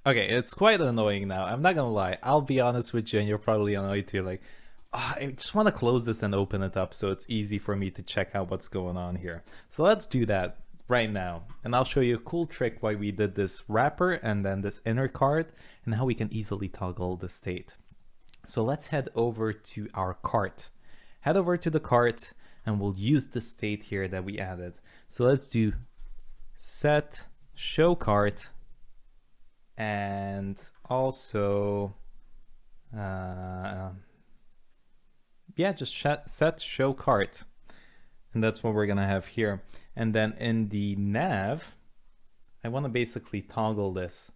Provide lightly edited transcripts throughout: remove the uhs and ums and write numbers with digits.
Okay, it's quite annoying now. I'm not gonna lie. I'll be honest with you, and you're probably annoyed too. Like, I just want to close this and open it up so it's easy for me to check out what's going on here. So let's do that right now. And I'll show you a cool trick why we did this wrapper and then this inner card and how we can easily toggle the state. So let's head over to our cart. Head over to the cart and we'll use the state here that we added. So let's do set show cart and also just set show cart, and that's what we're gonna have here. And then in the nav, I want to basically toggle this.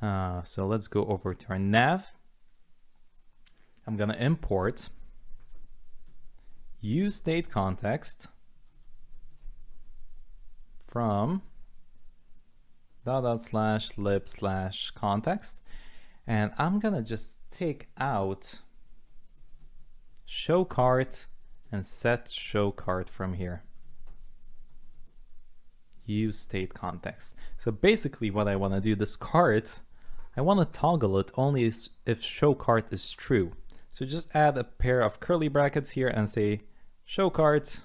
So let's go over to our nav. I'm gonna import use state context from /lib/context, and I'm gonna just take out show cart and set show cart from here. Use state context. So basically what I want to do, this cart, I want to toggle it only if show cart is true. So just add a pair of curly brackets here and say show cart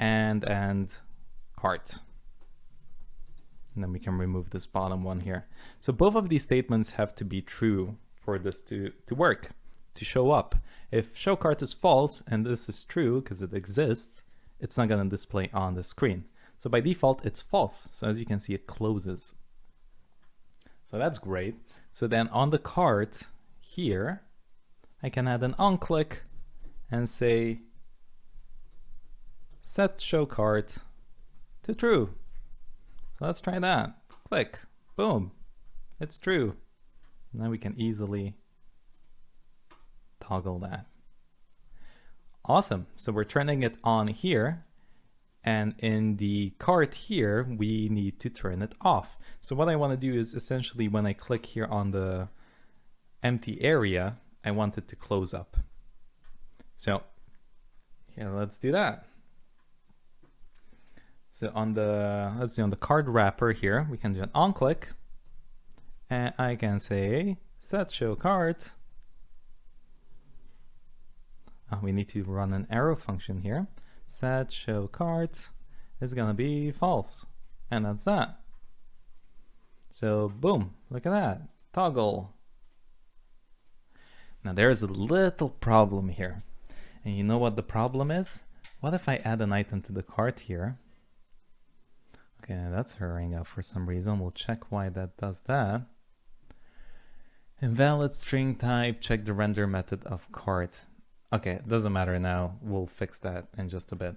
and cart. And then we can remove this bottom one here. So both of these statements have to be true for this to work, to show up. If show cart is false and this is true because it exists, it's not going to display on the screen. So by default, it's false. So as you can see, it closes. So that's great. So then on the cart here, I can add an onClick and say set show cart to true. So let's try that. Click, boom, it's true. And then we can easily toggle that. Awesome. So we're turning it on here, and in the cart here, we need to turn it off. So what I want to do is essentially when I click here on the empty area, I want it to close up. So here, let's do that. So on the, let's see, on the card wrapper here, we can do an onClick, and I can say set show cart. We need to run an arrow function here. Set show cart is gonna be false, and that's that. So boom, look at that, toggle. Now there's a little problem here, and you know what the problem is? What if I add an item to the cart here? Okay, that's hurrying up for some reason. We'll check why that does that. Invalid string type, check the render method of cart. Okay, it doesn't matter now. We'll fix that in just a bit.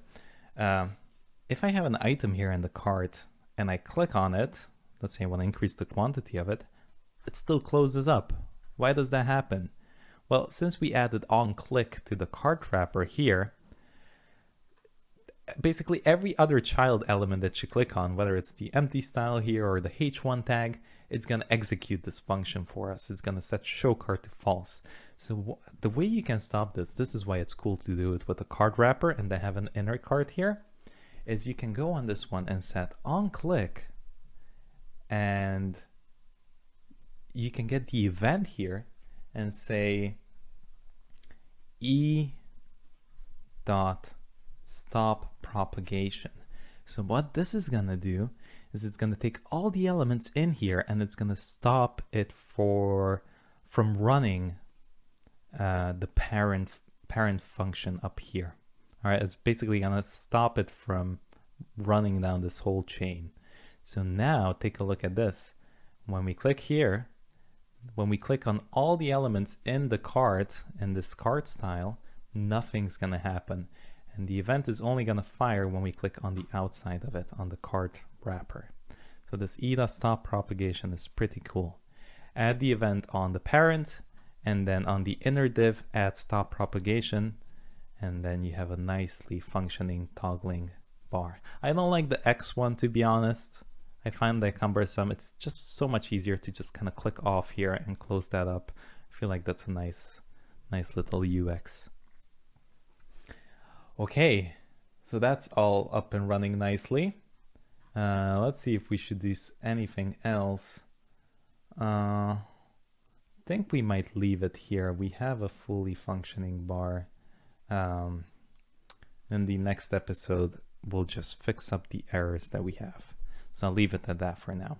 If I have an item here in the cart and I click on it, let's say I want to increase the quantity of it, it still closes up. Why does that happen? Well, since we added onClick to the cart wrapper here, basically every other child element that you click on, whether it's the empty style here or the h1 tag, it's going to execute this function for us. It's going to set show cart to false. So the way you can stop this is why it's cool to do it with a card wrapper and they have an inner cart here, is you can go on this one and set onClick, and you can get the event here and say e.stop propagation. So what this is going to do is it's going to take all the elements in here and it's going to stop it from running the parent function up here. All right, it's basically going to stop it from running down this whole chain. So now take a look at this. When we click here, when we click on all the elements in the cart, in this cart style, nothing's going to happen. And the event is only going to fire when we click on the outside of it, on the cart wrapper. So this e.stop propagation is pretty cool. Add the event on the parent, and then on the inner div, add stop propagation, and then you have a nicely functioning toggling bar. I don't like the X one, to be honest. I find that cumbersome. It's just so much easier to just kind of click off here and close that up. I feel like that's a nice little UX. Okay, so that's all up and running nicely. Let's see if we should do anything else. I think we might leave it here. We have a fully functioning bar. In the next episode, we'll just fix up the errors that we have. So I'll leave it at that for now.